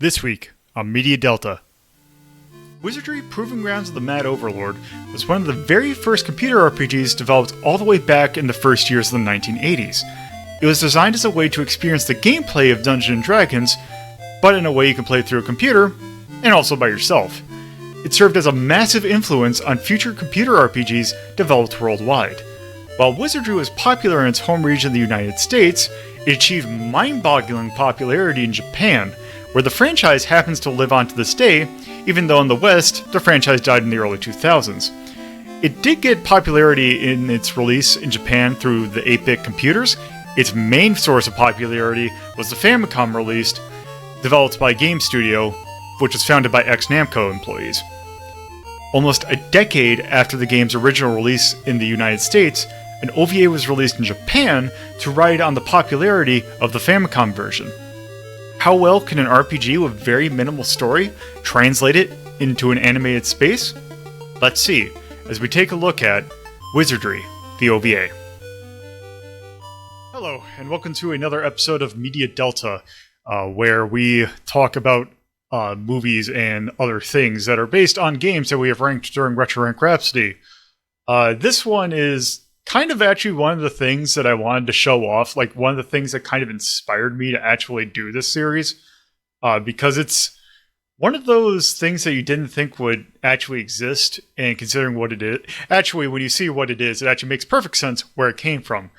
This week on Media Delta. Wizardry Proving Grounds of the Mad Overlord was one of the very first computer RPGs developed all the way back in the first years of the 1980s. It was designed as a way to experience the gameplay of Dungeons & Dragons, but in a way you can play through a computer, and also by yourself. It served as a massive influence on future computer RPGs developed worldwide. While Wizardry was popular in its home region of the United States, it achieved mind-boggling popularity in Japan, where the franchise happens to live on to this day, even though in the West, the franchise died in the early 2000s. It did get popularity in its release in Japan through the 8-bit computers. Its main source of popularity was the Famicom release, developed by Game Studio, which was founded by ex-Namco employees. Almost a decade after the game's original release in the United States, an OVA was released in Japan to ride on the popularity of the Famicom version. How well can an RPG with very minimal story translate it into an animated space? Let's see, as we take a look at Wizardry, the OVA. Hello, and welcome to another episode of Media Delta, where we talk about movies and other things that are based on games that we have ranked during Retro Rank Rhapsody. This one is kind of actually one of the things that I wanted to show off, like one of the things that kind of inspired me to actually do this series, because it's one of those things that you didn't think would actually exist, and considering what it is, actually when you see what it is, it actually makes perfect sense where it came from,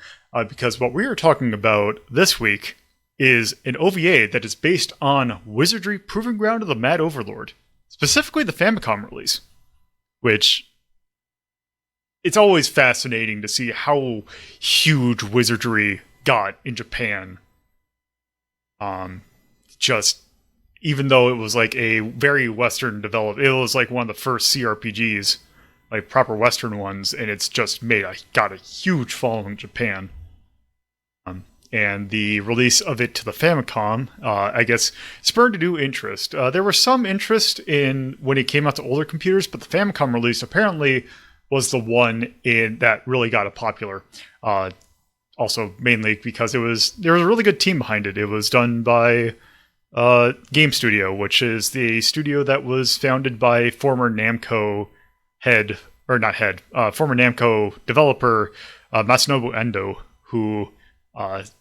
because what we are talking about this week is an OVA that is based on Wizardry Proving Ground of the Mad Overlord, specifically the Famicom release, which it's always fascinating to see how huge Wizardry got in Japan. Just, even though it was like a very Western developed, it was like one of the first CRPGs, like proper Western ones, and it's just got a huge following in Japan. And the release of it to the Famicom, I guess, spurred a new interest. There was some interest in when it came out to older computers, but the Famicom release apparently was the one that really got it popular. Also, mainly because there was a really good team behind it. It was done by Game Studio, which is the studio that was founded by former Namco former Namco developer Masanobu Endo, who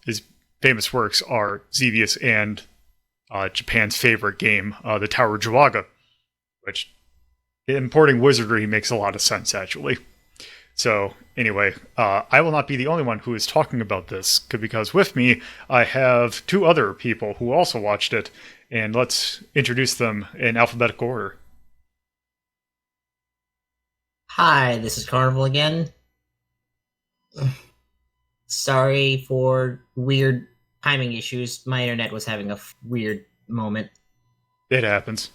his famous works are Xevious and Japan's favorite game, the Tower Juaga, which importing Wizardry makes a lot of sense, actually. So, anyway, I will not be the only one who is talking about this, because with me, I have two other people who also watched it, and let's introduce them in alphabetical order. Hi, this is Carnival again. Sorry for weird timing issues. My internet was having a weird moment. It happens.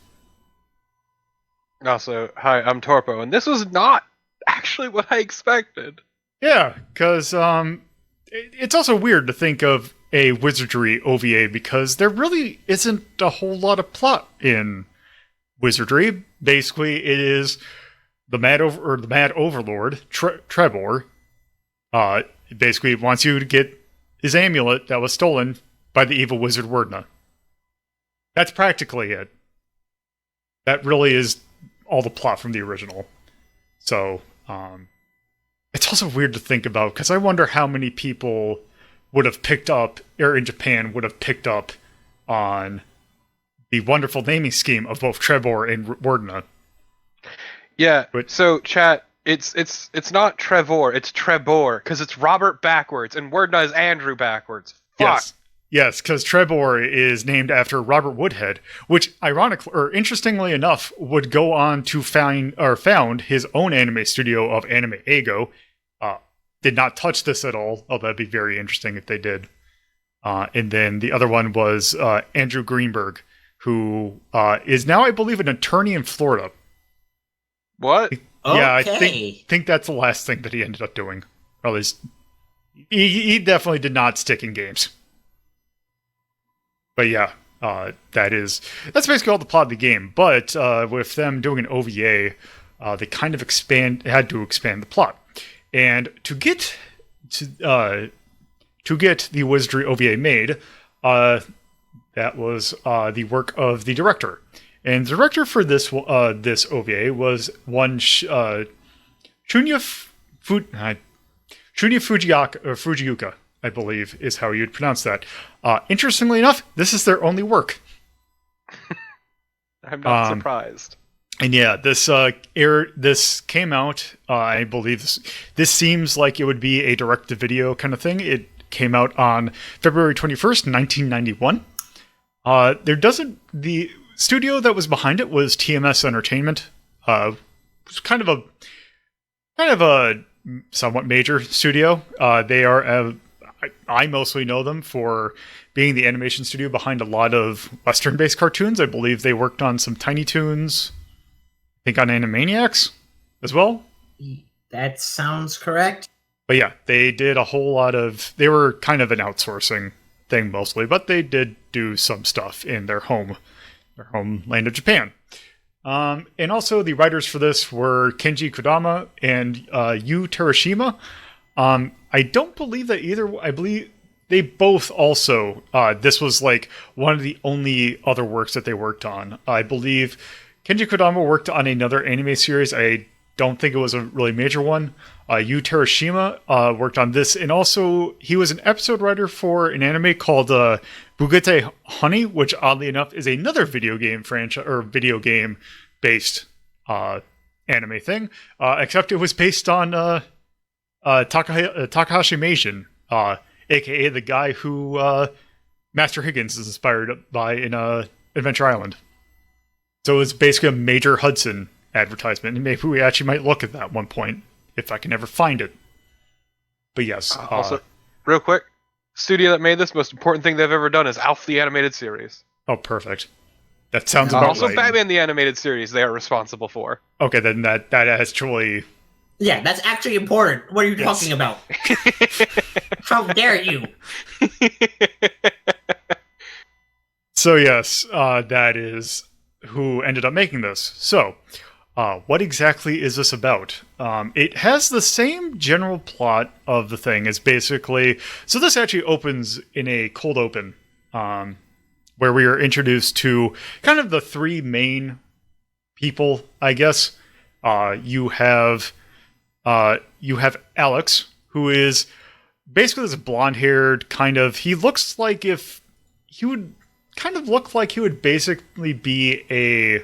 Also, hi, I'm Torpo, and this was not actually what I expected. Yeah, because it's also weird to think of a Wizardry OVA, because there really isn't a whole lot of plot in Wizardry. Basically, it is the Mad Overlord, Trebor. Basically wants you to get his amulet that was stolen by the evil wizard Werdna. That's practically it. That really is all the plot from the original. So, it's also weird to think about, because I wonder how many people would have picked up, or in Japan would have picked up on the wonderful naming scheme of both Trebor and Werdna. Yeah, so chat, it's not Trevor, it's Trebor, because it's Robert backwards, and Werdna is Andrew backwards. Fuck. Yes, because Trebor is named after Robert Woodhead, which, interestingly enough, would go on to found his own anime studio of Anime Ego. Did not touch this at all, although that'd be very interesting if they did. And then the other one was Andrew Greenberg, who is now, I believe, an attorney in Florida. What? Yeah, Okay. I think that's the last thing that he ended up doing. Or at least, he definitely did not stick in games. But yeah, that's basically all the plot of the game. But with them doing an OVA, they kind of had to expand the plot. And to get the Wizardry OVA made, That was the work of the director. And the director for this OVA was one Shunya Fujiuka, I believe, is how you'd pronounce that. Interestingly enough, this is their only work. I'm not surprised. And yeah, this came out. I believe this seems like it would be a direct-to-video kind of thing. It came out on February 21st, 1991. The studio that was behind it was TMS Entertainment. It was kind of a somewhat major studio. They are I mostly know them for being the animation studio behind a lot of Western-based cartoons. I believe they worked on some Tiny Toons. I think on Animaniacs as well. That sounds correct. But yeah, they did a whole lot of... They were kind of an outsourcing thing mostly, but they did do some stuff in their homeland of Japan. And also the writers for this were Kenji Kodama and Yu Terashima. I don't believe that either... I believe they both also... this was like one of the only other works that they worked on. I believe Kenji Kodama worked on another anime series. I don't think it was a really major one. Yu Terashima worked on this, and also he was an episode writer for an anime called Bugete Honey, which oddly enough is another video game franchise or video game based anime thing. Except it was based on Takahashi Meijin, aka the guy who Master Higgins is inspired by in Adventure Island. So it's basically a major Hudson advertisement, and maybe we actually might look at that one point if I can ever find it. But yes. Also, real quick, studio that made this, most important thing they've ever done is Alf the Animated Series. Oh, perfect. That sounds about also, right. Batman the Animated Series they are responsible for. Okay, then that has truly... Yeah, that's actually important. What are you talking about? How dare you? So yes, that is who ended up making this. So, what exactly is this about? It has the same general plot of the thing as basically... So this actually opens in a cold open, where we are introduced to kind of the three main people, I guess. You have Alex, who is basically this blonde-haired kind of... He looks like if... He would kind of look like he would basically be a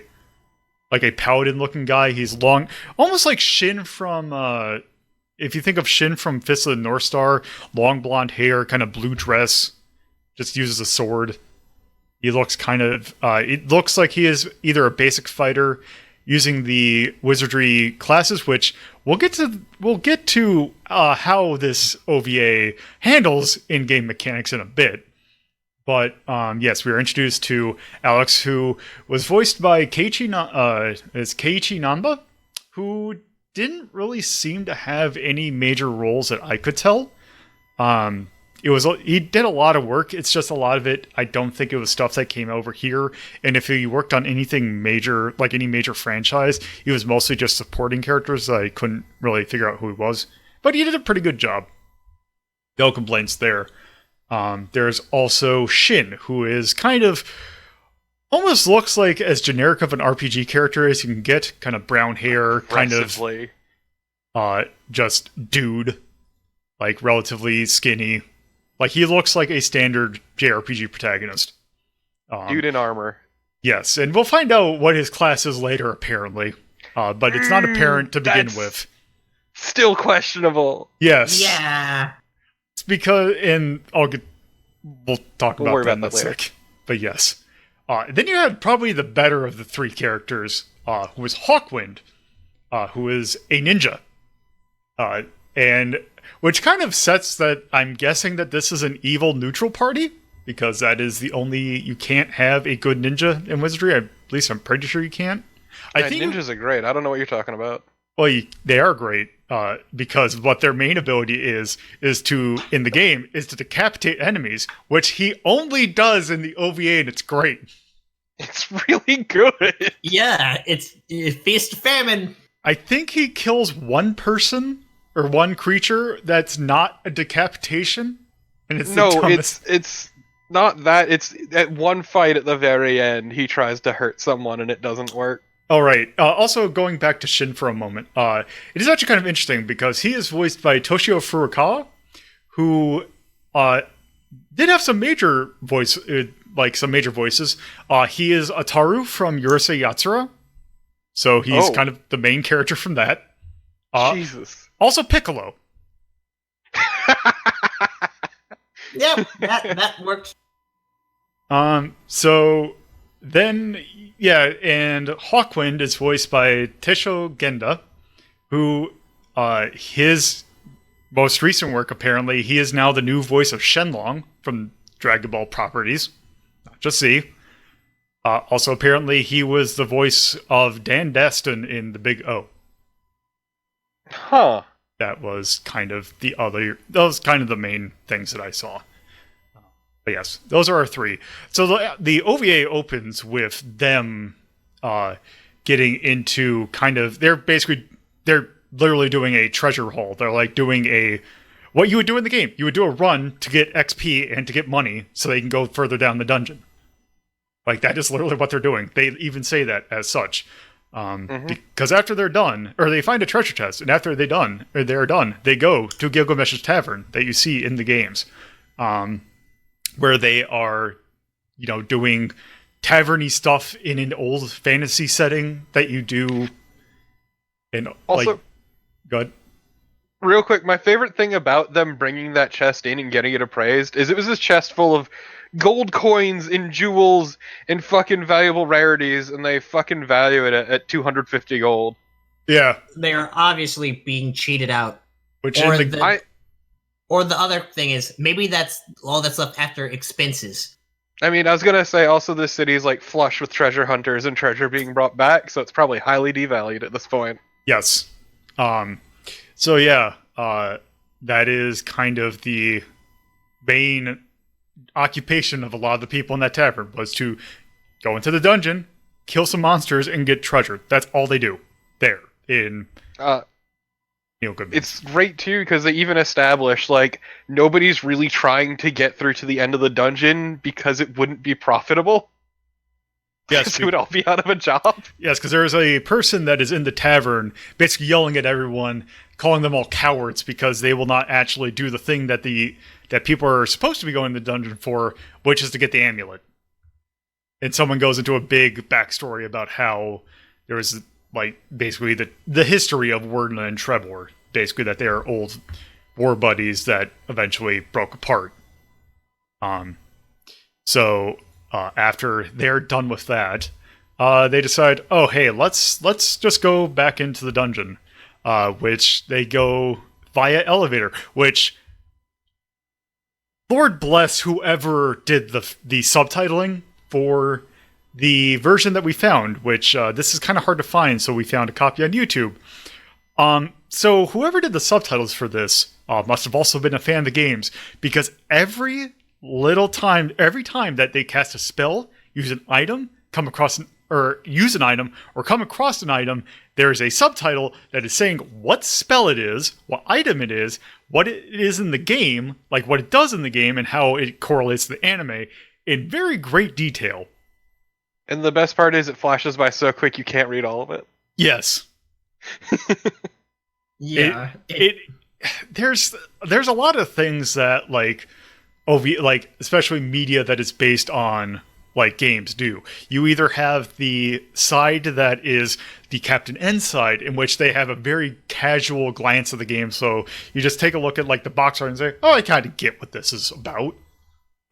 paladin-looking guy. He's long... Almost like Shin from... if you think of Shin from Fist of the North Star, long blonde hair, kind of blue dress, just uses a sword. He looks kind of... it looks like he is either a basic fighter using the Wizardry classes, which we'll get to how this OVA handles in-game mechanics in a bit. But yes, we were introduced to Alex, who was voiced by Keiichi Nanba, who didn't really seem to have any major roles that I could tell. He did a lot of work. It's just a lot of it, I don't think it was stuff that came over here. And if he worked on anything major, like any major franchise, he was mostly just supporting characters. I couldn't really figure out who he was. But he did a pretty good job. No complaints there. There's also Shin, who is kind of... almost looks like as generic of an RPG character as you can get. Kind of brown hair, kind of... just dude. Like, relatively skinny. Like, he looks like a standard JRPG protagonist. Dude in armor. Yes, and we'll find out what his class is later, apparently. But it's not apparent to begin with. Still questionable. Yes. Yeah. It's because... And we'll talk about that in a sec. But yes. Then you have probably the better of the three characters, who is Hawkwind, who is a ninja. And... Which kind of sets that I'm guessing that this is an evil neutral party, because that is the only... You can't have a good ninja in Wizardry. At least I'm pretty sure you can't. I think ninjas are great. I don't know what you're talking about. Well, they are great, because what their main ability is to, in the game, is to decapitate enemies, which he only does in the OVA, and it's great. It's really good. Yeah, it's Feast of Famine. I think he kills one person... or one creature that's not a decapitation, and it's it's Not that. It's at one fight at the very end, he tries to hurt someone and it doesn't work. All right. Also, going back to Shin for a moment, it is actually kind of interesting because he is voiced by Toshio Furukawa, who did have some major voices. He is Ataru from Urusei Yatsura, so he's kind of the main character from that. Jesus. Also Piccolo. Yep, that works. So then, yeah, and Hawkwind is voiced by Teisho Genda, who, his most recent work, apparently, he is now the new voice of Shenlong from Dragon Ball properties. Not just Z. Also, apparently, he was the voice of Dan Daston in The Big O. Huh. That was kind of the main things that I saw. But yes, those are our three. So the OVA opens with them getting into kind of... They're literally doing a treasure haul. They're like doing what you would do in the game. You would do a run to get XP and to get money so they can go further down the dungeon. Like, that is literally what they're doing. They even say that as such. Because after they're done, or they find a treasure chest, and after they're done, they go to Gilgamesh's Tavern that you see in the games. Where they are, doing tavern-y stuff in an old fantasy setting that you do. And also, good. Real quick, my favorite thing about them bringing that chest in and getting it appraised is it was this chest full of gold coins and jewels and fucking valuable rarities, and they fucking value it at 250 gold. Yeah. They are obviously being cheated out. Or the other thing is, maybe that's all that's left after expenses. I mean, I was gonna say also this city is like flush with treasure hunters and treasure being brought back, so it's probably highly devalued at this point. Yes. So yeah, that is kind of the main occupation of a lot of the people in that tavern, was to go into the dungeon, kill some monsters, and get treasure. That's all they do there in Neil Goodman. It's great too because they even establish like nobody's really trying to get through to the end of the dungeon because it wouldn't be profitable. Yes, we would all be out of a job. Yes, because there's a person that is in the tavern basically yelling at everyone, calling them all cowards because they will not actually do the thing that people are supposed to be going to the dungeon for, which is to get the amulet. And someone goes into a big backstory about how there was like basically the history of Werdna and Trebor, basically that they are old war buddies that eventually broke apart. So after they're done with that, they decide, oh hey, let's just go back into the dungeon, which they go via elevator. Which Lord bless whoever did the subtitling for the version that we found, which this is kind of hard to find, so we found a copy on YouTube. So whoever did the subtitles for this must have also been a fan of the games, because every time that they cast a spell, use an item, come across an item, there is a subtitle that is saying what spell it is, what item it is, what it is in the game, like what it does in the game, and how it correlates to the anime in very great detail. And the best part is it flashes by so quick you can't read all of it. Yes. Yeah. There's a lot of things that like especially media that is based on like games do. You either have the side that is the Captain N side, in which they have a very casual glance at the game, so you just take a look at like the box art and say, oh, I kind of get what this is about,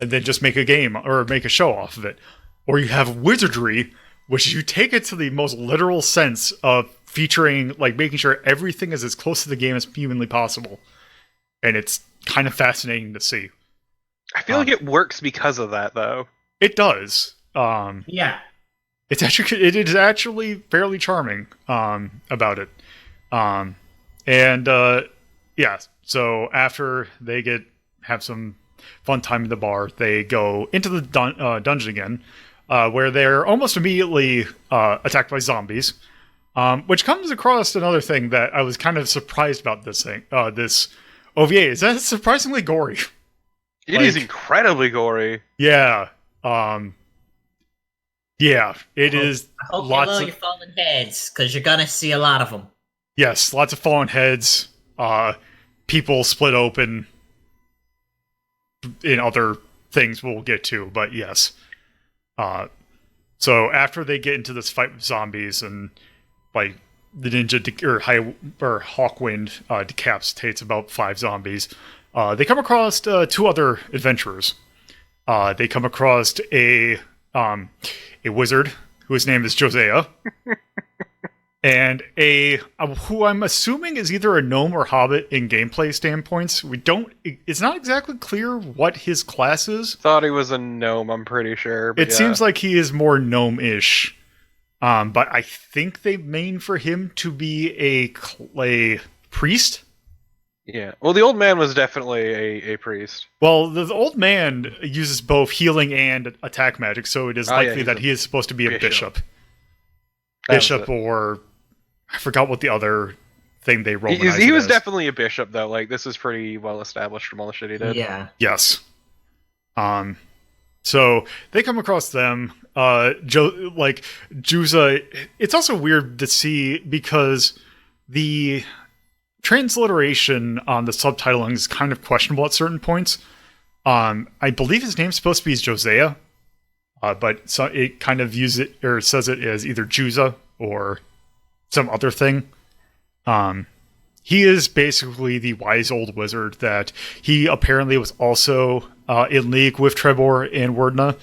and then just make a game or make a show off of it. Or you have Wizardry, which you take it to the most literal sense of featuring, like making sure everything is as close to the game as humanly possible. And it's kind of fascinating to see. I feel like it works because of that, though. It does. Yeah. It is actually fairly charming about it. Yeah, so after they have some fun time in the bar, they go into the dungeon again, where they're almost immediately attacked by zombies, which comes across another thing that I was kind of surprised about this OVA, is that it's surprisingly gory. It is incredibly gory. Yeah. Yeah, it is. I hope you Lots lower of your fallen heads, because you're gonna see a lot of them. yes, lots of fallen heads. People split open. In other things we'll get to, but yes. So after they get into this fight with zombies and like the ninja or Hawkwind decapitates about 5 zombies, they come across 2 other adventurers. They come across a wizard whose name is Josiah, and who I'm assuming is either a gnome or hobbit in gameplay standpoints. It's not exactly clear what his class is. Thought he was a gnome, I'm pretty sure. It seems like he is more gnome-ish. But I think they mean for him to be a priest. Yeah. Well, the old man was definitely a priest. Well, the old man uses both healing and attack magic, so it is likely that he is supposed to be a bishop. Bishop, or I forgot what the other thing they romanized. He was definitely a bishop, though. Like, this is pretty well established from all the shit he did. Yeah. Yes. So they come across them. Juza. It's also weird to see because the transliteration on the subtitling is kind of questionable at certain points. I believe his name's supposed to be Josiah, but it kind of says it as either Juza or some other thing. He is basically the wise old wizard that he apparently was also in league with Trebor and Werdna,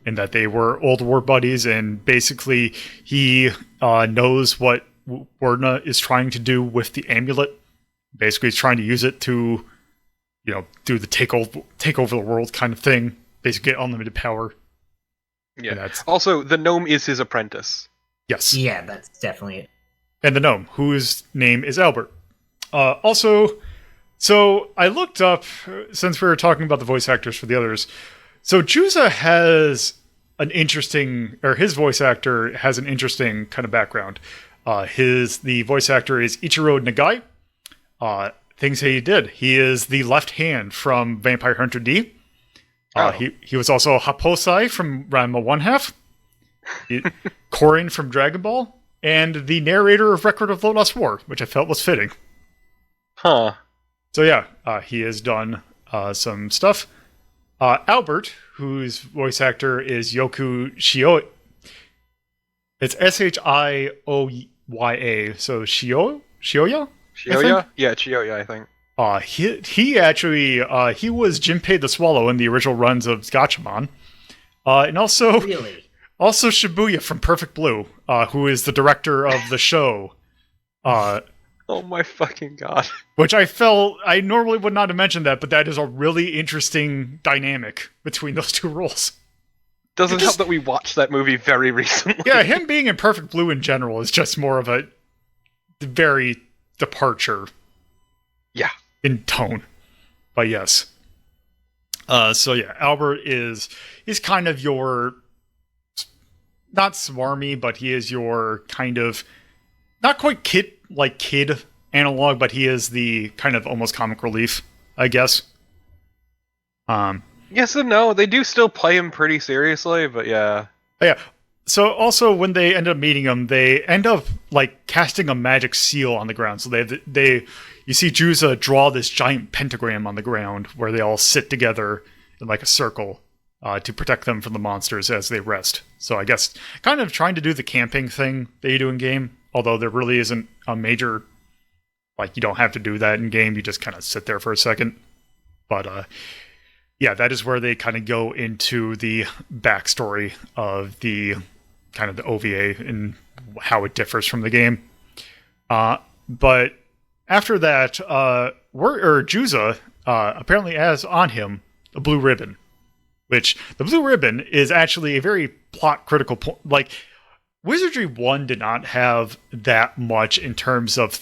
and that they were old war buddies, and basically he knows what Werdna is trying to do with the amulet. Basically, he's trying to use it to, do the take over the world kind of thing. Basically, get unlimited power. Yeah. Also, the gnome is his apprentice. Yes. Yeah, that's definitely it. And the gnome, whose name is Albert. So I looked up, since we were talking about the voice actors for the others. So Juza has his voice actor has an interesting kind of background. The voice actor is Ichiro Nagai. Things he did. He is the left hand from Vampire Hunter D. He was also Haposai from Ranma 1/2. Korin from Dragon Ball. And the narrator of Record of Lodoss War, which I felt was fitting. Huh. So yeah, he has done some stuff. Albert, whose voice actor is Yoku Shioya. It's Shioya, so Shioya? Shioya? Yeah, Shioya, I think. He actually he was Jinpei the Swallow in the original runs of Gatchaman. And also Really? Also Shibuya from Perfect Blue, who is the director of the show. Oh my fucking god. Which I normally would not have mentioned that, but that is a really interesting dynamic between those two roles. Doesn't help that we watched that movie very recently. Yeah, him being in Perfect Blue in general is just more of a very departure. Yeah. In tone. But yes. So yeah, Albert is kind of your, not smarmy, but he is your kind of, not quite kid analog, but he is the kind of almost comic relief, I guess. Yes and no. They do still play him pretty seriously, but yeah. Yeah. So also when they end up meeting him, they end up casting a magic seal on the ground. So you see Juza draw this giant pentagram on the ground where they all sit together in a circle to protect them from the monsters as they rest. So I guess kind of trying to do the camping thing that you do in game, although there really isn't a major, you don't have to do that in game. You just kind of sit there for a second. But yeah, that is where they kind of go into the backstory of the kind of the OVA and how it differs from the game. But after that, Juza apparently has on him a blue ribbon, which the blue ribbon is actually a very plot critical point. Wizardry 1 did not have that much in terms of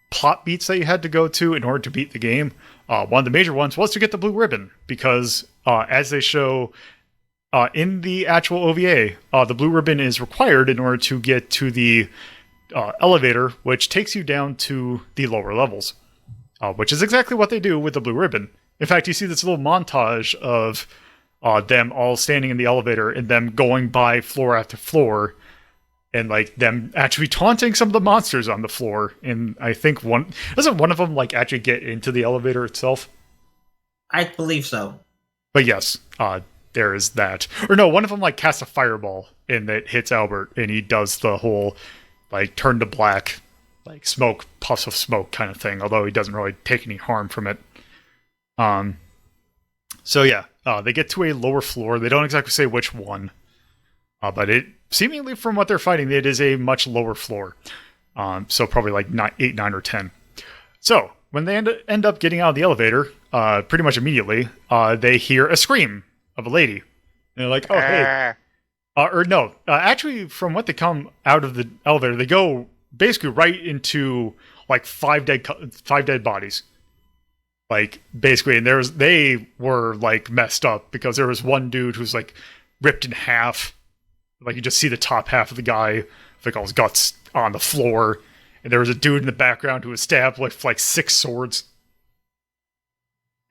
plot beats that you had to go to in order to beat the game. One of the major ones was to get the blue ribbon, because as they show in the actual OVA, the blue ribbon is required in order to get to the elevator, which takes you down to the lower levels, which is exactly what they do with the blue ribbon. In fact, you see this little montage of them all standing in the elevator and them going by floor after floor, and like them actually taunting some of the monsters on the floor. And I think doesn't one of them like actually get into the elevator itself? I believe so. But yes, there is that. Or no, one of them like casts a fireball and it hits Albert, and he does the whole like turn to black, like smoke, puffs of smoke kind of thing. Although he doesn't really take any harm from it. So yeah, they get to a lower floor. They don't exactly say which one, but it seemingly from what they're fighting, it is a much lower floor. So probably like 8, 9, or 10. So when they end up getting out of the elevator, pretty much immediately, they hear a scream of a lady. And they're like, "Oh hey," or no, actually, from what they come out of the elevator, they go basically right into like five dead bodies. Like basically, and they were like messed up because there was one dude who's like ripped in half. Like you just see the top half of the guy, like all his guts on the floor, and there was a dude in the background who was stabbed with like 6 swords.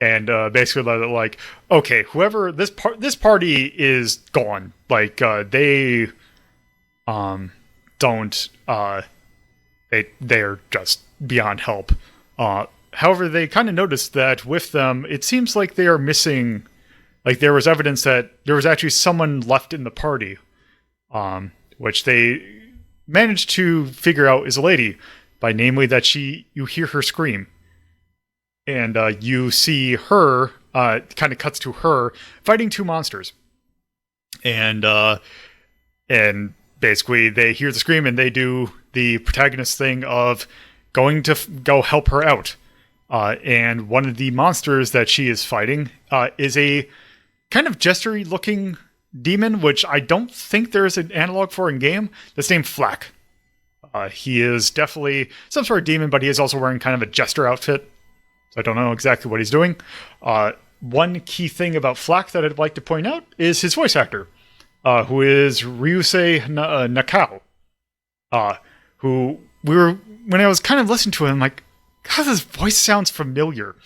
And basically, like, okay, whoever this party is gone. Like they don't they're just beyond help. However, they kind of noticed that with them, it seems like they are missing. Like there was evidence that there was actually someone left in the party, which they managed to figure out is a lady, by namely that you hear her scream, and you see her. Kind of cuts to her fighting 2 monsters, and basically they hear the scream and they do the protagonist thing of going to go help her out. And one of the monsters that she is fighting is a kind of jestery looking demon, which I don't think there's an analog for in game. That's named Flack. He is definitely some sort of demon, but he is also wearing kind of a jester outfit. So I don't know exactly what he's doing. One key thing about Flack that I'd like to point out is his voice actor, who is Ryusei Nakao. When I was kind of listening to him, like, God, his voice sounds familiar.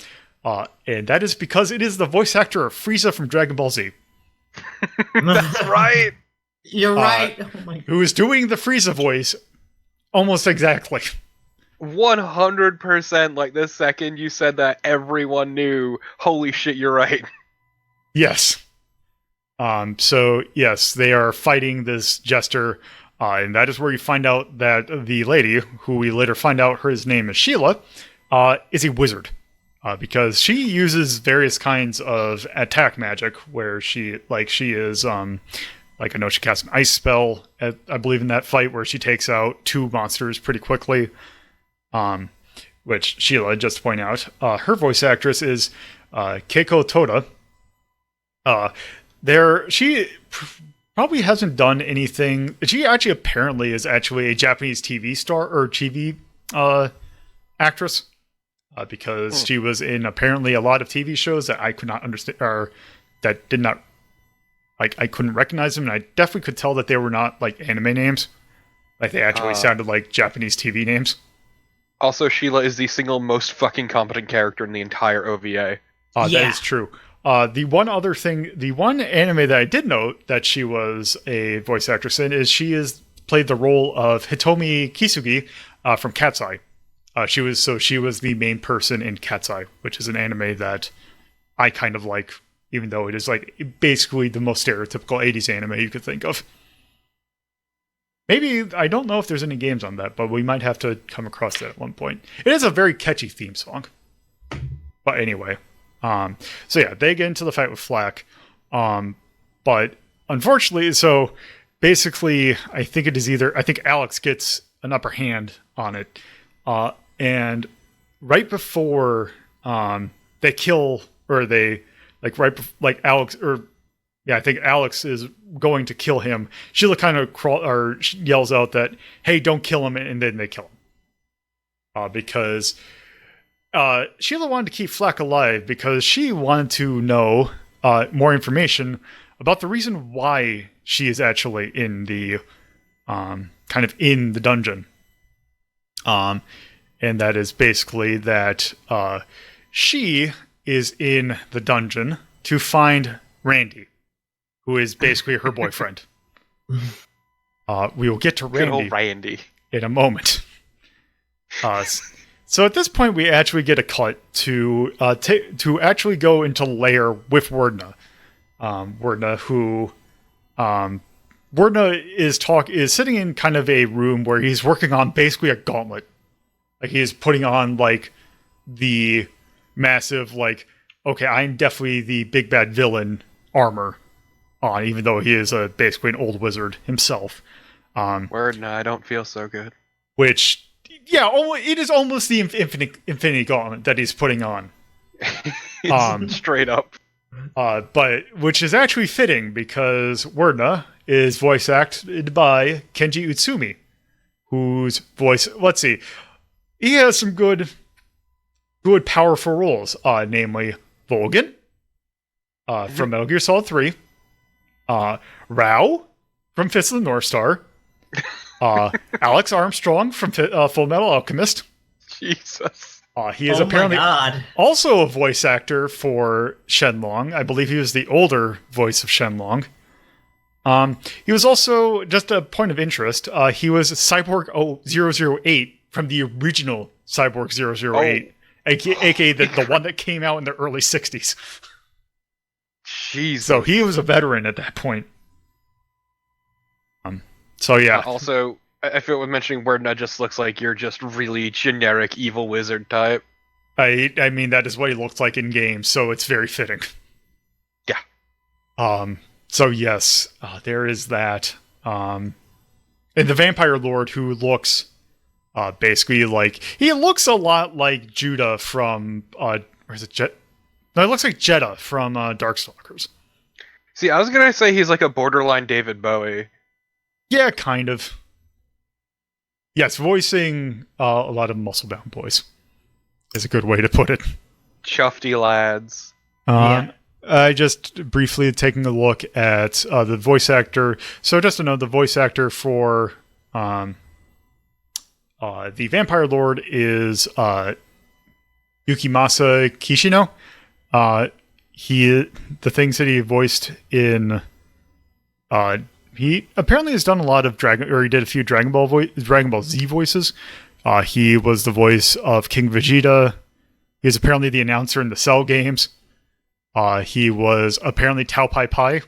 And that is because it is the voice actor of Frieza from Dragon Ball Z. That's right. You're right. Oh my God. Who is doing the Frieza voice almost exactly. 100%. Like the second you said that, everyone knew. Holy shit, you're right. Yes. So yes, they are fighting this jester. And that is where you find out that the lady, who we later find out her name is Sheila, is a wizard. Because she uses various kinds of attack magic, where she is, like I know she casts an ice spell, I believe in that fight, where she takes out 2 monsters pretty quickly. Which Sheila, just to point out, her voice actress is Keiko Toda. She probably hasn't done anything. She actually apparently is actually a Japanese TV star or TV actress, because she was in apparently a lot of TV shows that I could not understand, or that did not, like, I couldn't recognize them, and I definitely could tell that they were not like anime names. Like they actually sounded like Japanese TV names. Also, Sheila is the single most fucking competent character in the entire OVA. That is true. The one anime that I did note that she was a voice actress in is she played the role of Hitomi Kisugi from Cat's Eye. She was the main person in Cat's Eye, which is an anime that I kind of like, even though it is like basically the most stereotypical 80s anime you could think of. Maybe, I don't know if there's any games on that, but we might have to come across that at one point. It is a very catchy theme song. But anyway, so yeah, they get into the fight with Flack. But unfortunately, so basically, I think Alex gets an upper hand on it. And right before they kill, or they, like Alex, or yeah, I think Alex is going to kill him. Sheila kind of yells out that, "Hey, don't kill him," and then they kill him. Because Sheila wanted to keep Flack alive because she wanted to know more information about the reason why she is actually in the kind of in the dungeon. And that is basically that she is in the dungeon to find Randy, who is basically her boyfriend. We will get to Good Randy old Randy. in a moment. So at this point, we actually get a cut to actually go into lair with Werdna. Werdna is sitting in kind of a room where he's working on basically a gauntlet. Like he is putting on like the massive like, okay, I'm definitely the big bad villain armor on, even though he is basically an old wizard himself. Word, no, I don't feel so good. Which, yeah, it is almost the Infinity Gauntlet that he's putting on. It's straight up. But which is actually fitting because Werdna is voice acted by Kenji Utsumi, whose voice, let's see, he has some good powerful roles, namely Volgin from Metal Gear Solid 3, Rao from Fist of the North Star, Alex Armstrong from Full Metal Alchemist. Jesus. He is apparently also a voice actor for Shenlong. I believe he was the older voice of Shenlong. He was also, just a point of interest, he was Cyborg 008 from the original Cyborg 008, aka the one that came out in the early 60s. Jesus. So he was a veteran at that point. So yeah. Also, I feel with mentioning Werdna just looks like you're just really generic evil wizard type. I mean, that is what he looks like in games, so it's very fitting. Yeah. So yes, there is that. And the Vampire Lord, who looks basically like, he looks a lot like Judah from where is it? No, it looks like Jeddah from Darkstalkers. See, I was gonna say he's like a borderline David Bowie. Yeah, kind of. Yes, voicing a lot of muscle-bound boys is a good way to put it. Chuffy lads. Yeah. I just briefly taking a look at the voice actor. So just to know, the voice actor for the Vampire Lord is Yukimasa Kishino. The things that he voiced in he apparently has done a lot of he did a few Dragon Ball Z voices. He was the voice of King Vegeta. He is apparently the announcer in the Cell games. He was apparently Tao Pai Pai,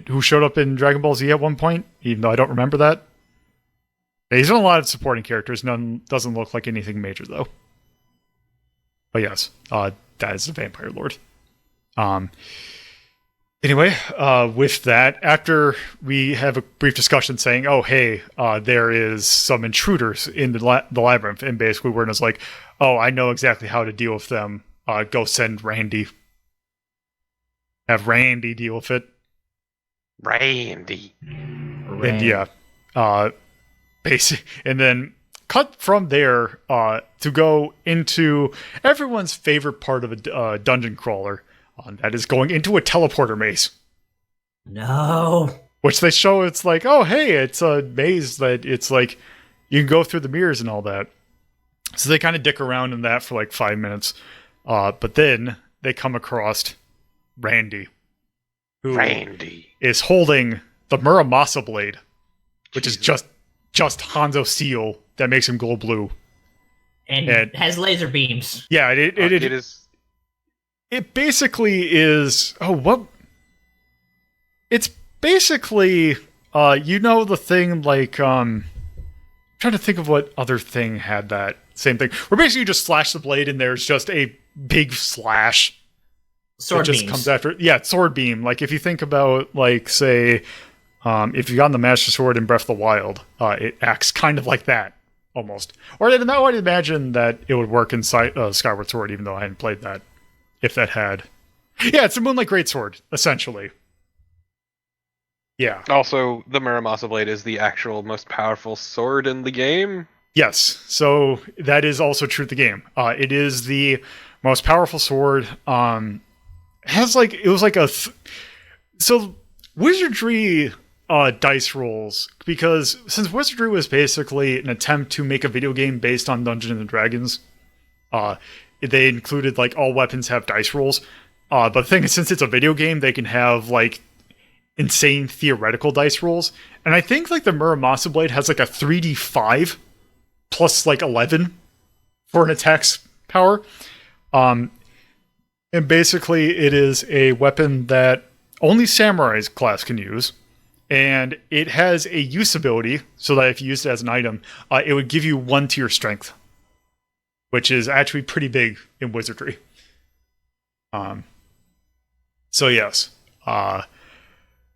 who showed up in Dragon Ball Z at one point, even though I don't remember that. He's done a lot of supporting characters. None doesn't look like anything major, though. But yes, that is the Vampire Lord. Anyway, with that, after we have a brief discussion saying, oh, hey, there is some intruders in the labyrinth, and basically Werner's like, oh, I know exactly how to deal with them. Go send Randy. Have Randy deal with it. Randy. And yeah, and then cut from there to go into everyone's favorite part of a dungeon crawler. That is going into a teleporter maze. No. Which they show, it's like, oh, hey, it's a maze that it's like, you can go through the mirrors and all that. So they kind of dick around in that for like 5 minutes. But then they come across Randy. Who is holding the Muramasa blade. Which is just Hanzo steel that makes him glow blue. And has laser beams. Yeah, it is. It basically is. Oh, what? It's basically, the thing like, I'm trying to think of what other thing had that same thing. Where basically you just slash the blade and there's just a big slash. Sword beams. Comes after. Yeah, sword beam. Like if you think about, like, say, if you've gotten the Master Sword in Breath of the Wild, it acts kind of like that, almost. Or I would imagine that it would work in Skyward Sword, even though I hadn't played that. If that had. Yeah, it's a Moonlight Greatsword, essentially. Yeah. Also, the Muramasa blade is the actual most powerful sword in the game. Yes, so that is also true of the game. It is the most powerful sword. So Wizardry dice rolls, because since Wizardry was basically an attempt to make a video game based on Dungeons and Dragons, they included like all weapons have dice rolls. But the thing is, since it's a video game, they can have like insane theoretical dice rolls. And I think like the Muramasa Blade has like a 3d5 plus like 11 for an attack's power. And basically it is a weapon that only Samurai's class can use. And it has a use ability, so that if you use it as an item, it would give you 1 to your strength, which is actually pretty big in Wizardry. So yes.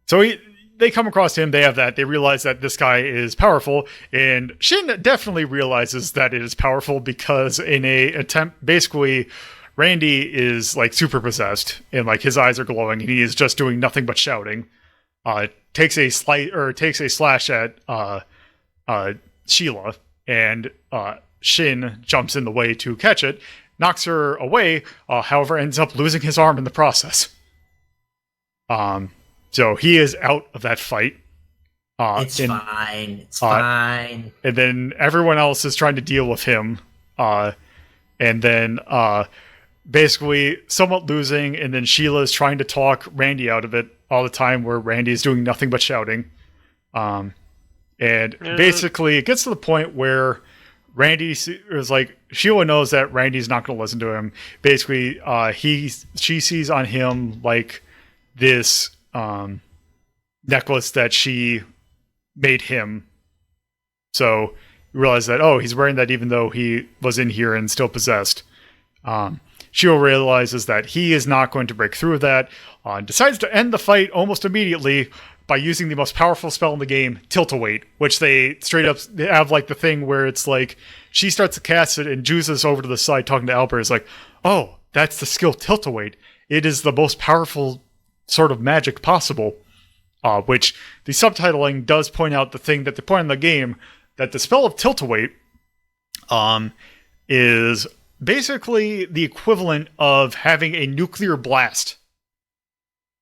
They come across him, they have that, they realize that this guy is powerful, and Shin definitely realizes that it is powerful because in a attempt, basically, Randy is like super possessed, and like his eyes are glowing, and he is just doing nothing but shouting. Takes a slash at Sheila, and Shin jumps in the way to catch it, knocks her away, however ends up losing his arm in the process. So he is out of that fight. It's fine. It's fine. And then everyone else is trying to deal with him. And then basically somewhat losing, and then Sheila is trying to talk Randy out of it all the time, where Randy is doing nothing but shouting. Basically it gets to the point where Randy is like, Sheila knows that Randy's not going to listen to him. Basically, she sees on him like this necklace that she made him. So you realize that, oh, he's wearing that even though he was in here and still possessed. Sheila realizes that he is not going to break through that, decides to end the fight almost immediately by using the most powerful spell in the game, Tilt-A-Wait, which they straight up have like the thing where it's like, she starts to cast it and Juice's over to the side talking to Albert, is like, oh, that's the skill Tilt-A-Wait. It is the most powerful sort of magic possible, which the subtitling does point out the thing that they point in the game, that the spell of Tilt-A-Wait is basically the equivalent of having a nuclear blast.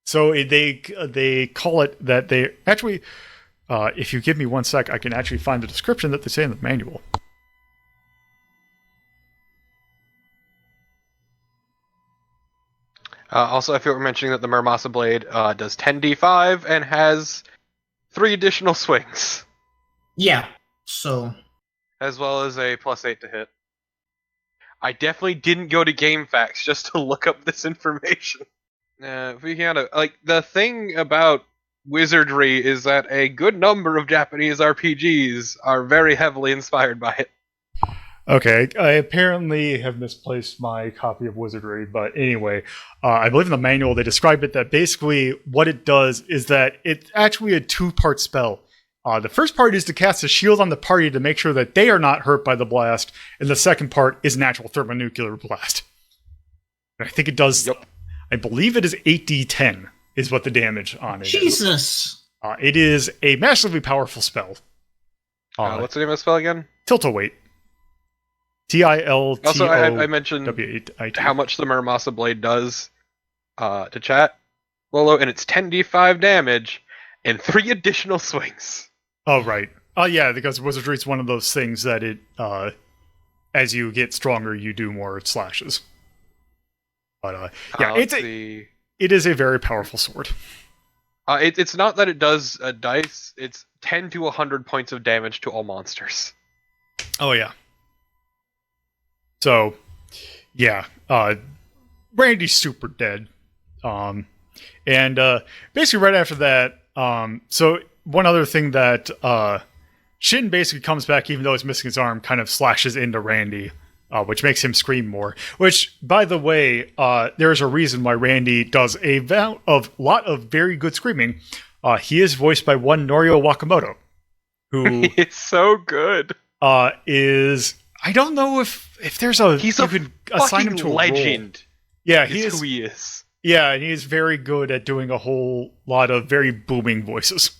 So they call it that. They actually, if you give me 1 sec, I can actually find the description that they say in the manual. Also, I feel we're mentioning that the Muramasa Blade does 10d5 and has 3 additional swings. Yeah, so... As well as a +8 to hit. I definitely didn't go to GameFAQs just to look up this information. We gotta, like, the thing about Wizardry is that a good number of Japanese RPGs are very heavily inspired by it. Okay, I apparently have misplaced my copy of Wizardry, but anyway, I believe in the manual they describe it that basically what it does is that it's actually a 2-part spell. The first part is to cast a shield on the party to make sure that they are not hurt by the blast, and the second part is natural thermonuclear blast. And I think it does, yep. I believe it is 8d10 is what the damage on it is. Jesus! It is a massively powerful spell. What's the name of the spell again? Tilt-A-Wait. Tilto. Also, I mentioned how much the Muramasa Blade does to chat, Lolo, and it's 10d5 damage and 3 additional swings. Oh, right. Oh, yeah, because Wizardry is one of those things that it, as you get stronger, you do more slashes. But, yeah, it is a very powerful sword. It's not that it does dice, it's 10 to 100 points of damage to all monsters. Oh, yeah. So, yeah, Randy's super dead. And basically right after that, so one other thing that Shin basically comes back, even though he's missing his arm, kind of slashes into Randy, which makes him scream more. Which, by the way, there's a reason why Randy does a lot of very good screaming. He is voiced by one Norio Wakamoto, who it's so good. Is I don't know if there's a he's you a could assign him to a legend. Role. Yeah, he is who he is. Yeah, and he is very good at doing a whole lot of very booming voices.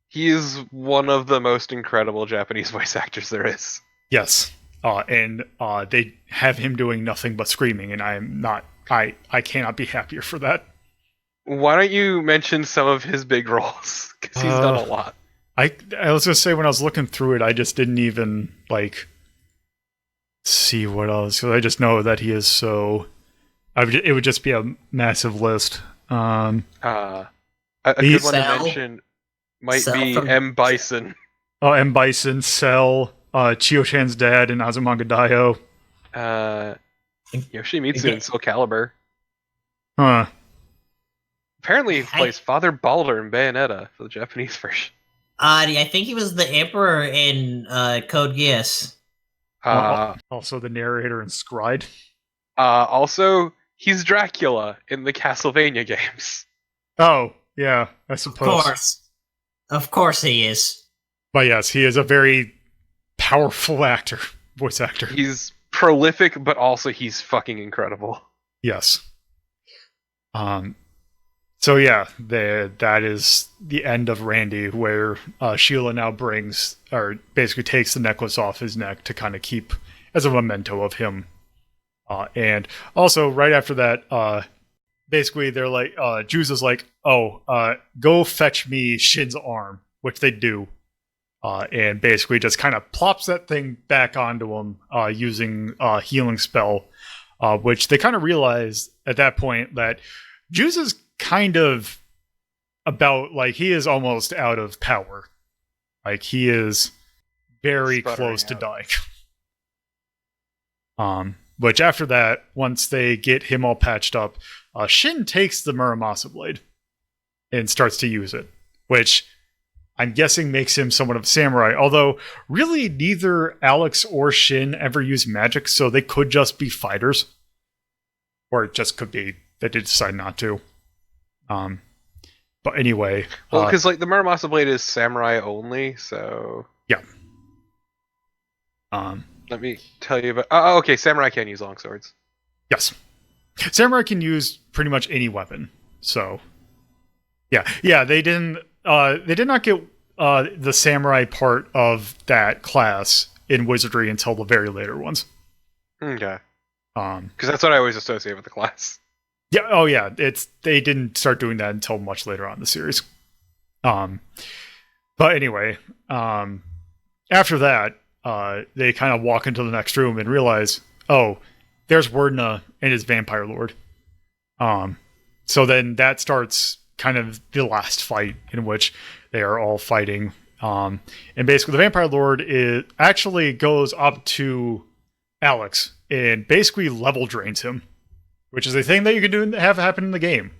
He is one of the most incredible Japanese voice actors there is. Yes. And they have him doing nothing but screaming, and I cannot be happier for that. Why don't you mention some of his big roles? Because he's done a lot. I was going to say, when I was looking through it, I just didn't even, like... see what else. 'Cause I just know that he is so. It would just be a massive list. A good He's- one to Cell. mention might Cell be from- M. Bison. M. Bison, Cell, Chio-chan's dad, and Azumanga Daioh. Yoshimitsu and Soul Calibur. Huh. Apparently, he plays Father Balder in Bayonetta for the Japanese version. I think he was the Emperor in Code Geass. Also the narrator in Scride. Also, he's Dracula in the Castlevania games. Oh, yeah, I suppose. Of course he is. But yes, he is a very powerful actor, voice actor. He's prolific, but also he's fucking incredible. Yes. So yeah, that is the end of Randy, where Sheila now brings, or basically takes the necklace off his neck to kind of keep as a memento of him. And also, right after that, basically they're like, Juice is like, go fetch me Shin's arm, which they do. And basically just kind of plops that thing back onto him using a healing spell, which they kind of realize at that point that Juice is kind of about, like, he is almost out of power. Like, he is very close to dying. Which after that, once they get him all patched up, Shin takes the Muramasa blade and starts to use it, which I'm guessing makes him somewhat of a samurai, although really neither Alex or Shin ever use magic, so they could just be fighters. Or it just could be they did decide not to. But anyway. Well, because like the Muramasa blade is samurai only, so yeah. Let me tell you about. Oh, okay. Samurai can use long swords. Yes, samurai can use pretty much any weapon. So, yeah. They did not get the samurai part of that class in Wizardry until the very later ones. Okay. Because that's what I always associate with the class. Yeah. Oh, yeah. They didn't start doing that until much later on in the series. But anyway, after that. They kind of walk into the next room and realize, there's Werdna and his vampire lord. So then that starts kind of the last fight in which they are all fighting. And basically the vampire lord actually goes up to Alex and basically level drains him, which is a thing that you can have happen in the game.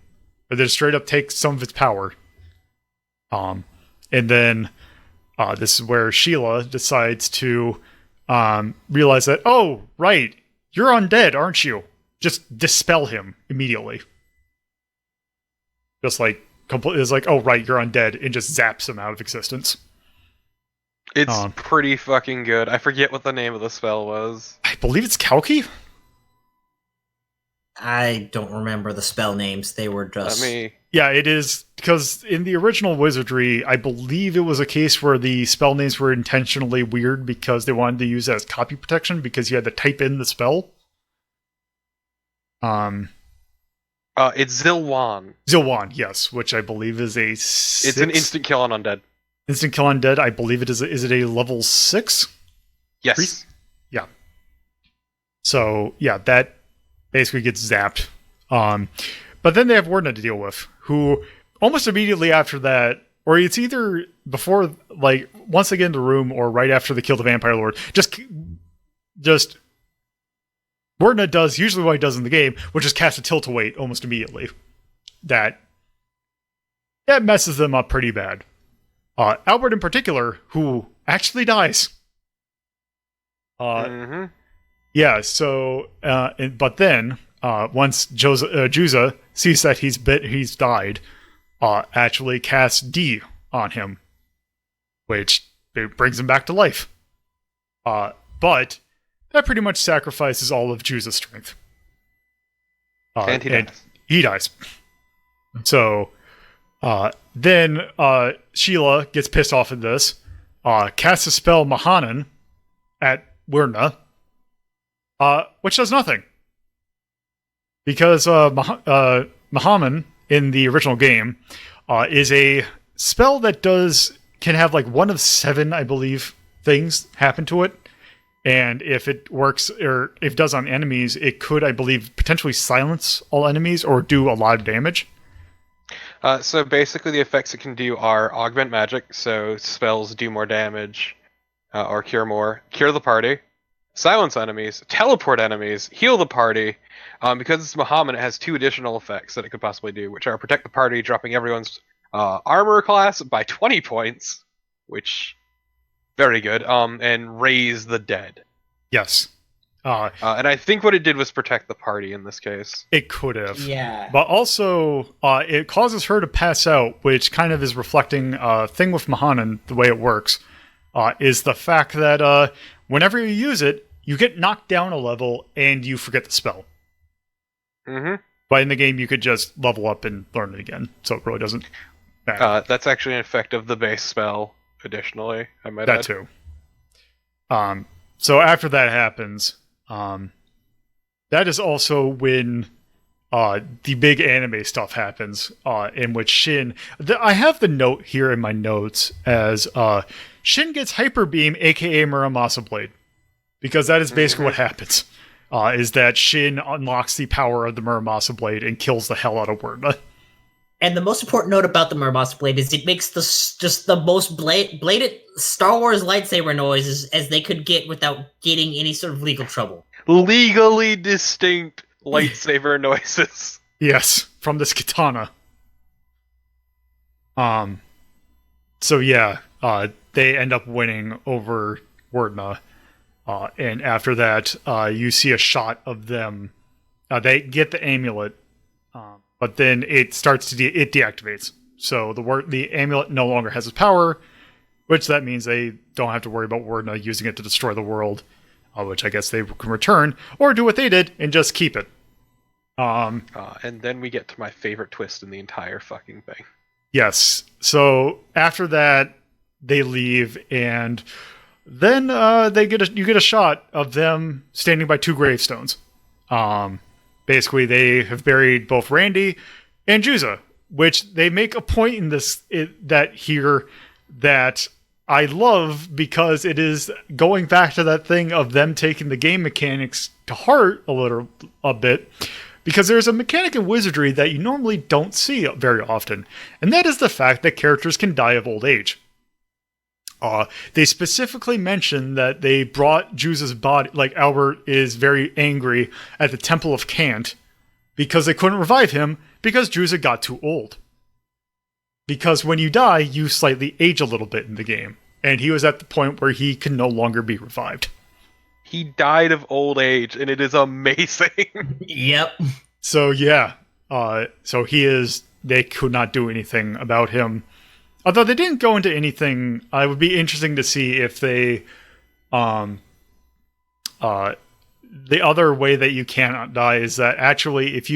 But they straight up take some of its power. And then this is where Sheila decides to realize that, right, you're undead, aren't you? Just dispel him immediately. Just like, completely, it's like, right, you're undead, and just zaps him out of existence. It's pretty fucking good. I forget what the name of the spell was. I believe it's Kalki? I don't remember the spell names. They were just... Yeah, it is, because in the original Wizardry, I believe it was a case where the spell names were intentionally weird because they wanted to use it as copy protection because you had to type in the spell. It's Zilwan. Zilwan, yes, which I believe is a 6. It's an instant kill on undead. Instant kill undead, I believe it is. Is it a level 6? Yes. Priest? Yeah. So, yeah, that basically gets zapped. But then they have Werdna to deal with, who almost immediately after that, or it's either before, like, once they get in the room or right after they kill the Vampire Lord, just Werdna does usually what he does in the game, which is cast a Tilt-A-Weight almost immediately. That messes them up pretty bad. Albert in particular, who actually dies. Yeah, so, but then, once Juza sees that he's died, actually casts D on him, which brings him back to life. But that pretty much sacrifices all of Juza's strength. And he dies. So, then Sheila gets pissed off at this, casts a spell Mahanan at Werdna, which does nothing. Because Mahaman in the original game is a spell that can have like one of 7, I believe, things happen to it. And if it works, or if it does on enemies, it could, I believe, potentially silence all enemies or do a lot of damage. So basically, the effects it can do are augment magic, so spells do more damage, or cure more, cure the party, silence enemies, teleport enemies, heal the party. Because it's Muhammad, it has 2 additional effects that it could possibly do, which are protect the party, dropping everyone's armor class by 20 points, which very good, and raise the dead. Yes. And I think what it did was protect the party in this case. It could have. Yeah. But also, it causes her to pass out, which kind of is reflecting a thing with Mahanan, the way it works, is the fact that whenever you use it, you get knocked down a level and you forget the spell. Mm-hmm. But in the game, you could just level up and learn it again, so it really doesn't matter. That's actually an effect of the base spell, additionally, I might That add. too. So after that happens, that is also when the big anime stuff happens, in which Shin... I have the note here in my notes as Shin gets Hyper Beam, aka Muramasa Blade. Because that is basically what happens. Is that Shin unlocks the power of the Muramasa Blade and kills the hell out of Wyrna. And the most important note about the Muramasa Blade is it makes just the most blatant Star Wars lightsaber noises as they could get without getting any sort of legal trouble. Legally distinct lightsaber noises. Yes, from this katana. So yeah, they end up winning over Wyrna. And after that, you see a shot of them. They get the amulet, but then it starts to it deactivates. So the amulet no longer has its power, which that means they don't have to worry about Wyrna using it to destroy the world, which I guess they can return or do what they did and just keep it. And then we get to my favorite twist in the entire fucking thing. Yes. So after that, they leave and. Then you get a shot of them standing by 2 gravestones. Basically, they have buried both Randy and Juza, which they make a point in that I love because it is going back to that thing of them taking the game mechanics to heart a bit. Because there's a mechanic in Wizardry that you normally don't see very often, and that is the fact that characters can die of old age. They specifically mention that they brought Juza's body, like Albert is very angry at the Temple of Kant because they couldn't revive him because Juza got too old. Because when you die, you slightly age a little bit in the game, and he was at the point where he can no longer be revived. He died of old age, and it is amazing. Yep. So yeah, they could not do anything about him. Although they didn't go into anything, it would be interesting to see if they, the other way that you cannot die is that actually if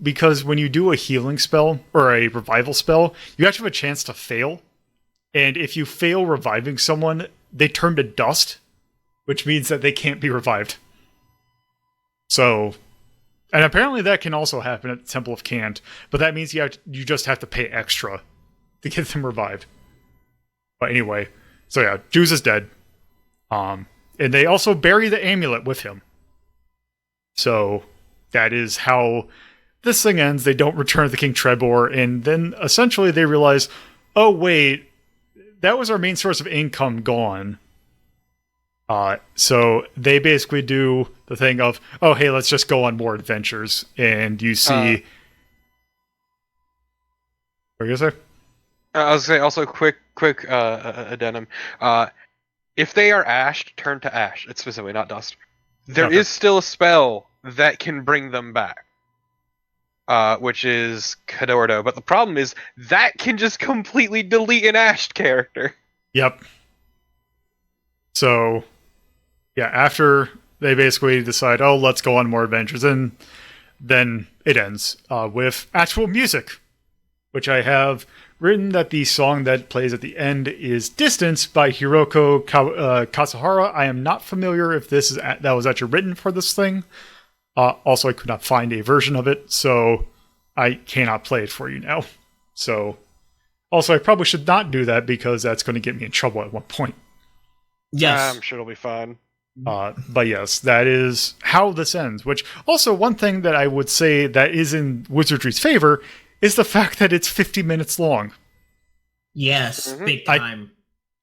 because when you do a healing spell or a revival spell, you actually have a chance to fail. And if you fail reviving someone, they turn to dust, which means that they can't be revived. So, and apparently that can also happen at the Temple of Kant, but that means you just have to pay extra to get them revived. But anyway, so yeah, Juza's dead. And they also bury the amulet with him. So that is how this thing ends. They don't return the King Trebor, and then essentially they realize, oh wait, that was our main source of income gone. So they basically do the thing of, oh hey, let's just go on more adventures. And you see... what are you gonna say? I was going to say, also, quick addendum. If they are ashed, turn to ash. It's specifically not dust. There is still a spell that can bring them back, which is Cadordo. But the problem is, that can just completely delete an ashed character. Yep. So, yeah, after they basically decide, oh, let's go on more adventures, and then it ends with actual music, which I have written that the song that plays at the end is Distance by Hiroko Kazuhara. I am not familiar if that was actually written for this thing. Also, I could not find a version of it, so I cannot play it for you now. So, also, I probably should not do that because that's going to get me in trouble at one point. Yes. I'm sure it'll be fine. But yes, that is how this ends. Which also, one thing that I would say that is in Wizardry's favor is the fact that it's 50 minutes long. Yes, big time.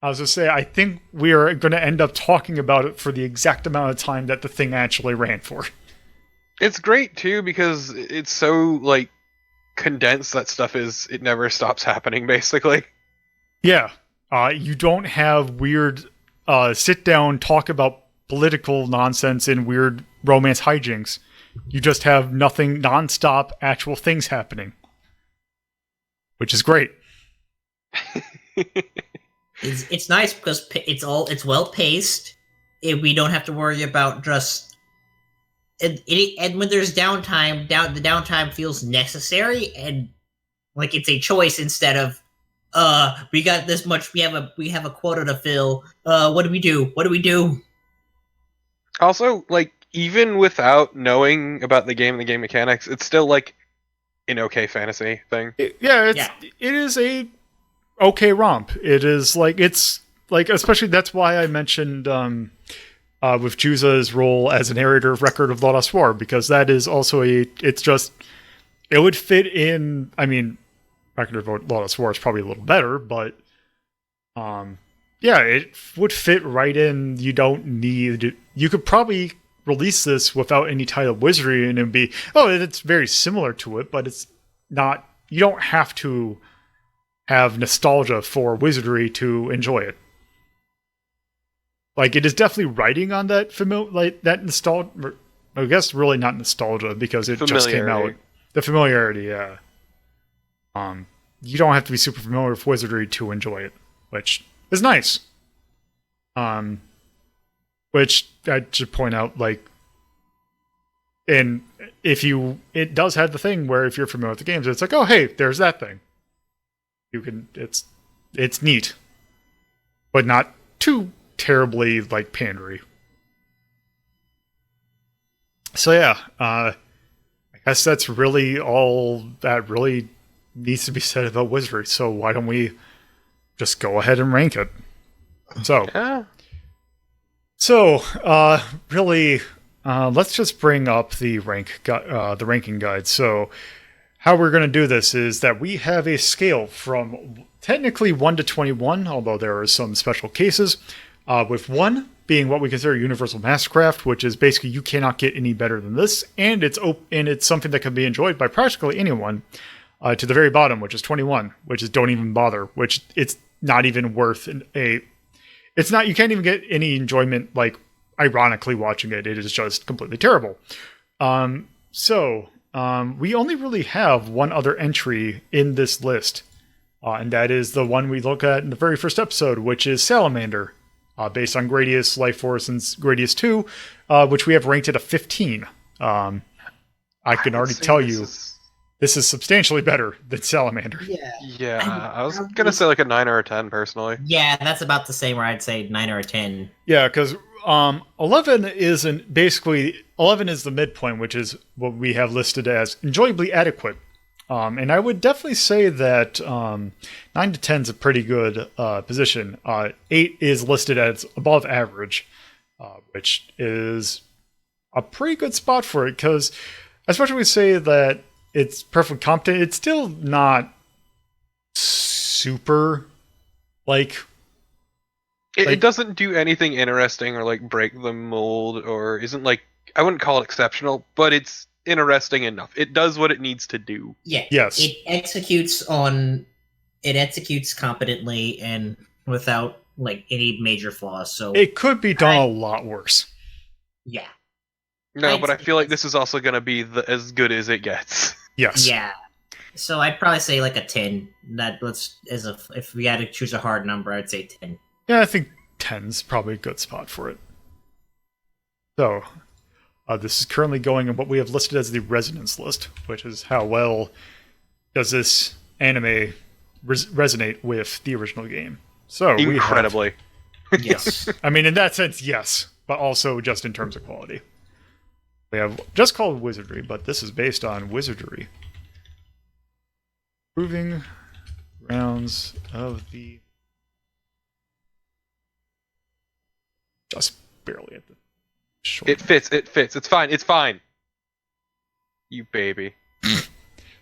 I was going to say, I think we are going to end up talking about it for the exact amount of time that the thing actually ran for. It's great too because it's so like condensed that stuff is it never stops happening basically. Yeah, you don't have weird sit down talk about political nonsense and weird romance hijinks. You just have nothing, nonstop actual things happening, which is great. It's nice because it's well paced. We don't have to worry about just and when there's downtime, the downtime feels necessary and like it's a choice instead of we got this much, we have a quota to fill. What do we do? What do we do? Also, like even without knowing about the game and the game mechanics, it's still like an okay fantasy thing. It is a okay romp. It's like especially that's why I mentioned with Juza's role as a narrator of Record of Lost War, because that is also it would fit in. I mean, Record of Lost War is probably a little better, but it would fit right in. You could probably release this without any title Wizardry and it'd be, it's very similar to it, but it's not. You don't have to have nostalgia for Wizardry to enjoy it. Like, it is definitely writing on that that nostalgia. I guess really not nostalgia because it just came out. The familiarity, yeah. You don't have to be super familiar with Wizardry to enjoy it, which is nice. Which I should point out, like, and it does have the thing where if you're familiar with the games, it's like, oh hey, there's that thing. It's neat, but not too terribly like pandery. So yeah, I guess that's really all that really needs to be said about Wizardry. So why don't we just go ahead and rank it? Really, let's just bring up the ranking guide. So how we're going to do this is that we have a scale from technically 1 to 21, although there are some special cases, with 1 being what we consider universal mastercraft, which is basically you cannot get any better than this, and it's something that can be enjoyed by practically anyone, to the very bottom, which is 21, which is don't even bother, which it's not even worth it's not, you can't even get any enjoyment, like, ironically watching it. It is just completely terrible. We only really have one other entry in this list, and that is the one we look at in the very first episode, which is Salamander, based on Gradius Life Force and Gradius 2, which we have ranked at a 15. I can already tell you this is substantially better than Salamander. Yeah, I was going to say like a 9 or a 10, personally. Yeah, that's about the same where I'd say 9 or a 10. Yeah, because 11 is the midpoint, which is what we have listed as enjoyably adequate. And I would definitely say that 9 to 10 is a pretty good position. 8 is listed as above average, which is a pretty good spot for it, because especially when we say that it's perfectly competent, it's still not super, it doesn't do anything interesting or like break the mold, or isn't like, I wouldn't call it exceptional, but it's interesting enough. It does what it needs to do. Yeah. Yes. It executes competently and without like any major flaws. So it could be done a lot worse. Yeah. No, but I feel like this is also going to be as good as it gets. Yes. Yeah. So I'd probably say like a 10. If we had to choose a hard number, I'd say 10. Yeah, I think 10's probably a good spot for it. So, this is currently going on what we have listed as the resonance list, which is how well does this anime resonate with the original game. So incredibly. Yes. I mean, in that sense, yes, but also just in terms of quality. We have just called Wizardry, but this is based on Wizardry. Proving grounds of the... Just barely at the shoulder. It fits. It's fine. It's fine. You baby.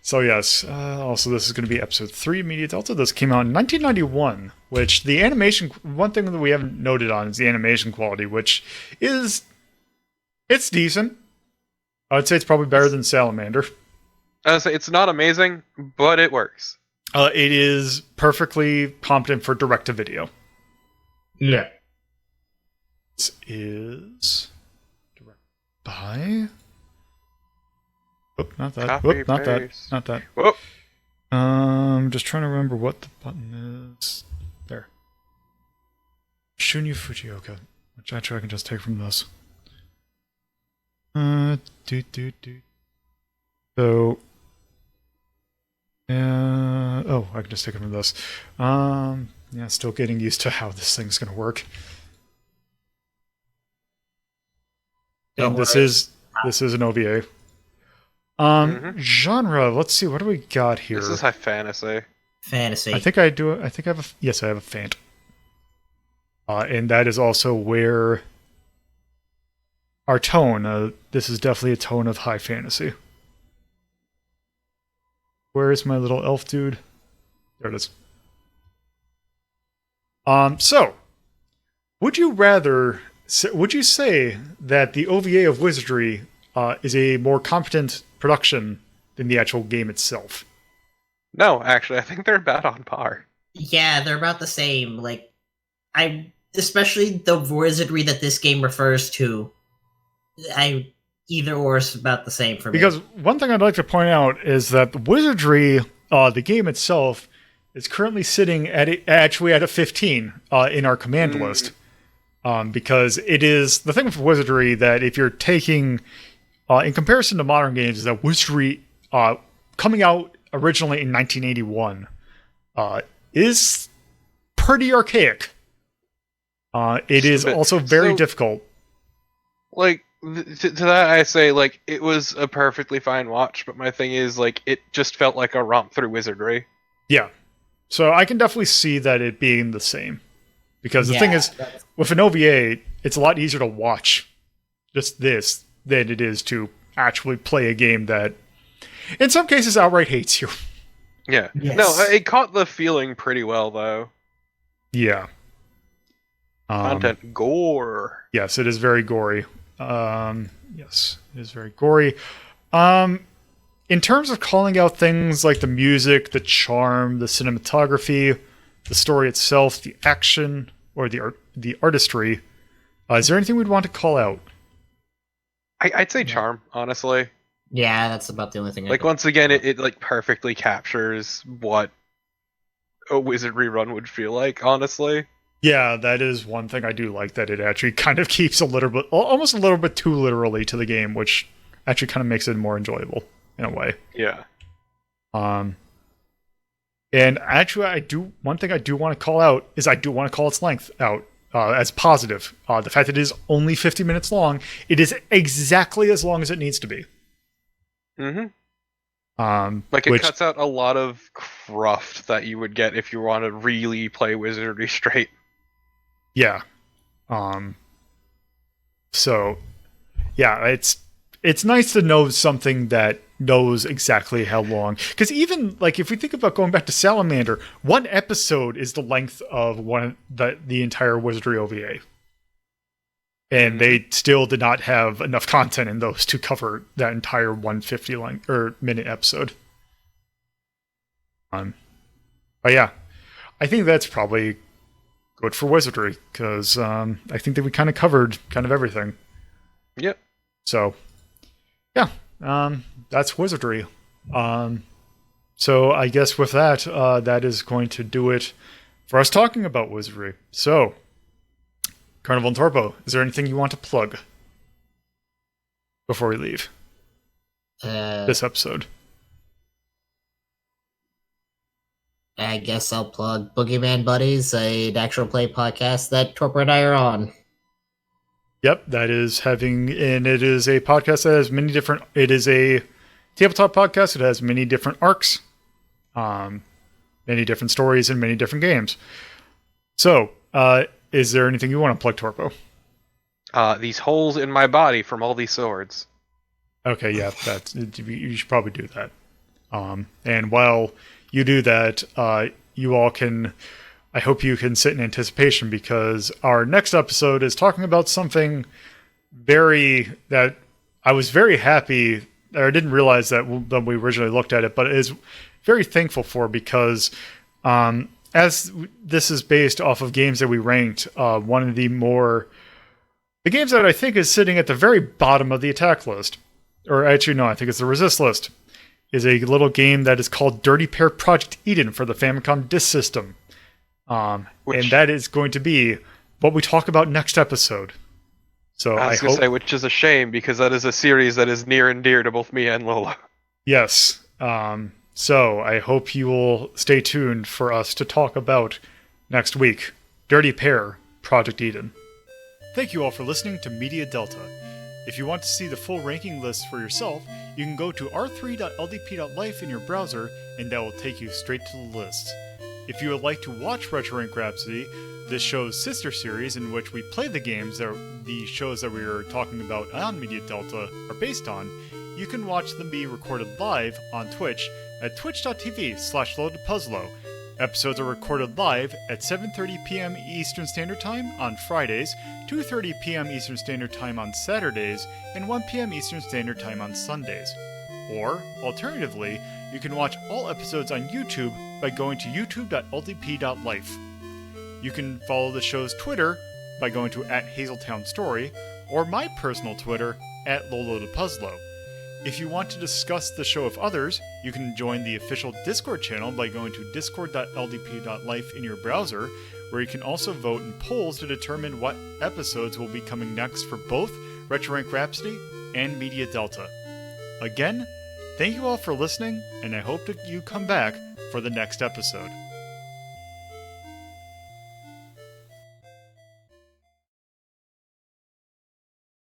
So yes, also this is going to be episode 3 of Media Delta. This came out in 1991, which the animation, one thing that we haven't noted on is the animation quality, which is, it's decent. I would say it's probably better than Salamander. I would say it's not amazing, but it works. It is perfectly competent for direct-to-video. Yeah. This is directed by... Oop, not that. Copy, Oop, not that. paste. Not that. Whoop. Just trying to remember what the button is. There. Shunyu Fujioka. Which actually I can just take from this. So... oh, I can just take it from this. Yeah, still getting used to how this thing's gonna work. And this is an OVA. Genre. Let's see. What do we got here? This is high fantasy. Fantasy. I think I do. I think I have a. Yes, I have a Fant. And that is also where our tone. This is definitely a tone of high fantasy. Where is my little elf dude? There it is. So, would you say that the OVA of Wizardry is a more competent production than the actual game itself? No, actually, I think they're about on par. Yeah, they're about the same. Like, especially the wizardry that this game refers to. Either or is about the same for me. Because one thing I'd like to point out is that the Wizardry, the game itself, is currently sitting at a 15 in our command list. Because it is the thing with Wizardry that if you're taking, in comparison to modern games, is that Wizardry, coming out originally in 1981, is pretty archaic. It is also very difficult. Like, to that I say, like, it was a perfectly fine watch, but my thing is, like, it just felt like a romp through Wizardry. Yeah. So I can definitely see that it being the same. Because the thing is, with an OVA, it's a lot easier to watch just this than it is to actually play a game that, in some cases, outright hates you. Yeah. Yes. No, it caught the feeling pretty well, though. Yeah. Content gore. Yes, it is very gory. Yes, it is very gory. In terms of calling out things like the music, the charm, the cinematography, the story itself, the action, or the artistry, is there anything we'd want to call out? I'd say charm, honestly. Yeah, that's about the only thing. Like, once again, it like perfectly captures what a Wizardry run would feel like, honestly. Yeah, that is one thing I do like, that it actually kind of keeps almost a little bit too literally to the game, which actually kind of makes it more enjoyable in a way. Yeah. And actually, one thing I do want to call out is I do want to call its length out as positive. The fact that it is only 50 minutes long, it is exactly as long as it needs to be. Like, it cuts out a lot of cruft that you would get if you want to really play Wizardry straight. Yeah. So, yeah, it's nice to know something that knows exactly how long. Because even, like, if we think about going back to Salamander, one episode is the length of the entire Wizardry OVA. And they still did not have enough content in those to cover that entire 150 minute episode. But yeah, I think that's probably good for Wizardry, because I think that we kind of covered kind of everything. Yep. So, yeah, that's Wizardry. So I guess with that, that is going to do it for us talking about Wizardry. So, Carnival and Torpo, is there anything you want to plug before we leave this episode? I guess I'll plug Boogeyman Buddies, an actual play podcast that Torpo and I are on. Yep, that is and it is a podcast that has many different, it is a tabletop podcast. It has many different arcs, many different stories, and many different games. So, is there anything you want to plug, Torpo? These holes in my body from all these swords. Okay, yeah, you should probably do that. And while you do that, you all can. I hope you can sit in anticipation because our next episode is talking about something that I was very happy, or I didn't realize that when we originally looked at it, but is very thankful for because as this is based off of games that we ranked, one of the games that I think is sitting at the very bottom of the attack list, or actually no, I think it's the resist list, is a little game that is called Dirty Pair Project Eden for the Famicom Disk System. And that is going to be what we talk about next episode. So I was going to say, which is a shame because that is a series that is near and dear to both me and Lola. Yes. So I hope you will stay tuned for us to talk about next week. Dirty Pair Project Eden. Thank you all for listening to Media Delta. If you want to see the full ranking list for yourself, you can go to r3.ldp.life in your browser, and that will take you straight to the list. If you would like to watch Retro Rank Rhapsody, this show's sister series in which we play the games that the shows that we are talking about on Media Delta are based on, you can watch them be recorded live on Twitch at twitch.tv/loadedpuzzlo. Episodes are recorded live at 7:30 p.m. Eastern Standard Time on Fridays, 2:30 p.m. Eastern Standard Time on Saturdays, and 1 p.m. Eastern Standard Time on Sundays. Or, alternatively, you can watch all episodes on YouTube by going to youtube.ldp.life. You can follow the show's Twitter by going to @HazeltownStory, or my personal Twitter @LoloToPuzzlo. If you want to discuss the show with others, you can join the official Discord channel by going to discord.ldp.life in your browser, where you can also vote in polls to determine what episodes will be coming next for both Retro Rank Rhapsody and Media Delta. Again, thank you all for listening, and I hope that you come back for the next episode.